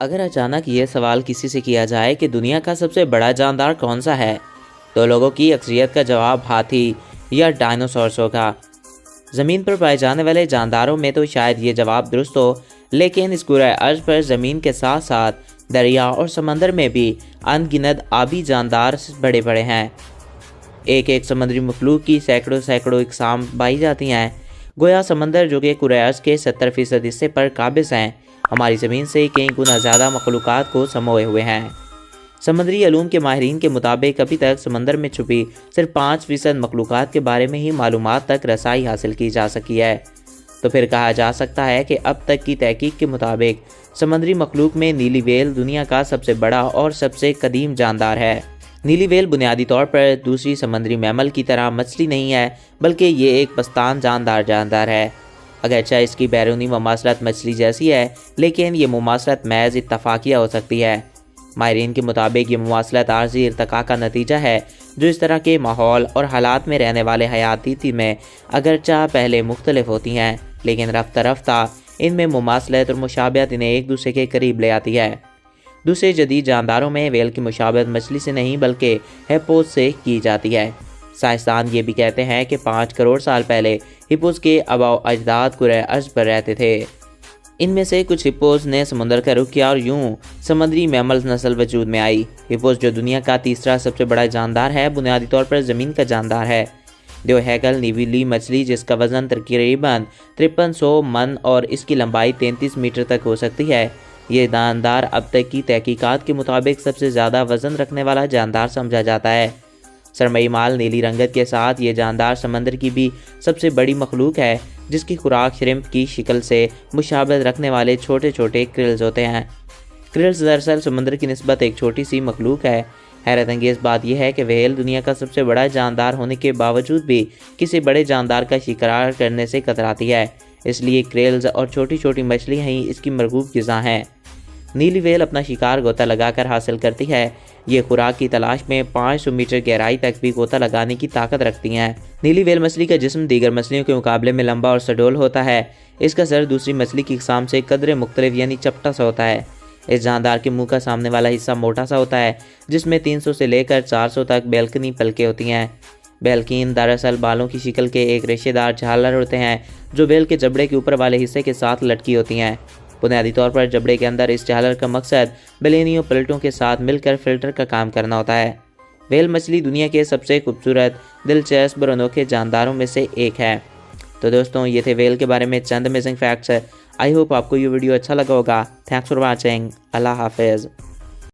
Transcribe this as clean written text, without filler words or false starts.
اگر اچانک یہ سوال کسی سے کیا جائے کہ دنیا کا سب سے بڑا جاندار کون سا ہے، تو لوگوں کی اکثریت کا جواب ہاتھی یا ڈائنوسورس ہوگا۔ زمین پر پائے جانے والے جانداروں میں تو شاید یہ جواب درست ہو، لیکن اس کرۂ ارض پر زمین کے ساتھ ساتھ دریا اور سمندر میں بھی ان گنت آبی جاندار بڑے بڑے ہیں۔ ایک سمندری مخلوق کی سینکڑوں اقسام پائی جاتی ہیں۔ گویا سمندر، جو کہ کرۂ ارض کے 70% حصے پر قابض ہیں، ہماری زمین سے کئی گنا زیادہ مخلوقات کو سموئے ہوئے ہیں۔ سمندری علوم کے ماہرین کے مطابق ابھی تک سمندر میں چھپی صرف 5% مخلوقات کے بارے میں ہی معلومات تک رسائی حاصل کی جا سکی ہے۔ تو پھر کہا جا سکتا ہے کہ اب تک کی تحقیق کے مطابق سمندری مخلوق میں نیلی ویل دنیا کا سب سے بڑا اور سب سے قدیم جاندار ہے۔ نیلی ویل بنیادی طور پر دوسری سمندری میمل کی طرح مچھلی نہیں ہے، بلکہ یہ ایک پستان جاندار ہے۔ اگرچہ اس کی بیرونی مماثلت مچھلی جیسی ہے، لیکن یہ مماثلت محض اتفاقیہ ہو سکتی ہے۔ ماہرین کے مطابق یہ مماثلت عارضی ارتقاء کا نتیجہ ہے، جو اس طرح کے ماحول اور حالات میں رہنے والے حیاتیاتی میں اگرچہ پہلے مختلف ہوتی ہیں، لیکن رفتہ رفتہ ان میں مماثلت اور مشابہت انہیں ایک دوسرے کے قریب لے آتی ہے۔ دوسرے جدید جانداروں میں ویل کی مشابہت مچھلی سے نہیں بلکہ ہپوز سے کی جاتی ہے۔ سائنسدان یہ بھی کہتے ہیں کہ 5 کروڑ سال پہلے ہپوز کے آباء و اجداد کرۂ ارض پر رہتے تھے۔ ان میں سے کچھ ہپوز نے سمندر کا رخ کیا اور یوں سمندری میمل نسل وجود میں آئی۔ ہپوز، جو دنیا کا تیسرا سب سے بڑا جاندار ہے، بنیادی طور پر زمین کا جاندار ہے۔ دیو ہیگل نیویلی مچھلی، جس کا وزن تقریباً 5300 من اور اس کی لمبائی 33 میٹر تک ہو سکتی ہے، یہ جاندار اب تک کی تحقیقات کے مطابق سب سے زیادہ وزن رکھنے والا جاندار سمجھا جاتا ہے۔ سرمئی مال نیلی رنگت کے ساتھ یہ جاندار سمندر کی بھی سب سے بڑی مخلوق ہے، جس کی خوراک شرمپ کی شکل سے مشابہت رکھنے والے چھوٹے کرلز ہوتے ہیں۔ کرلز دراصل سمندر کی نسبت ایک چھوٹی سی مخلوق ہے۔ حیرت انگیز بات یہ ہے کہ وہیل دنیا کا سب سے بڑا جاندار ہونے کے باوجود بھی کسی بڑے جاندار کا شکار کرنے سے کتراتی ہے، اس لیے کرلز اور چھوٹی مچھلیاں ہی اس کی مرغوب غذا ہیں۔ نیلی ویل اپنا شکار غوطہ لگا کر حاصل کرتی ہے۔ یہ خوراک کی تلاش میں 500 میٹر گہرائی تک بھی غوطہ لگانے کی طاقت رکھتی ہیں۔ نیلی ویل مچھلی کا جسم دیگر مچھلیوں کے مقابلے میں لمبا اور سڈول ہوتا ہے۔ اس کا سر دوسری مچھلی کی اقسام سے قدرے مختلف یعنی چپٹا سا ہوتا ہے۔ اس جاندار کے منہ کا سامنے والا حصہ موٹا سا ہوتا ہے، جس میں 300 سے لے کر 400 تک بیلکنی پلکیں ہوتی ہیں۔ بیلکین دراصل بالوں کی شکل کے ایک ریشے دار جھالر ہوتے ہیں، جو بیل کے جبڑے کے اوپر والے حصے کے ساتھ لٹکی ہوتی ہیں۔ بنیادی طور پر جبڑے کے اندر اس جھالر کا مقصد بلینیوں پلٹوں کے ساتھ مل کر فلٹر کا کام کرنا ہوتا ہے۔ ویل مچھلی دنیا کے سب سے خوبصورت، دلچسپ اور انوکھے جانداروں میں سے ایک ہے۔ تو دوستوں، یہ تھے ویل کے بارے میں چند امیزنگ فیکٹس۔ آئی ہوپ آپ کو یہ ویڈیو اچھا لگا ہوگا۔ Thanks for watching. اللہ حافظ۔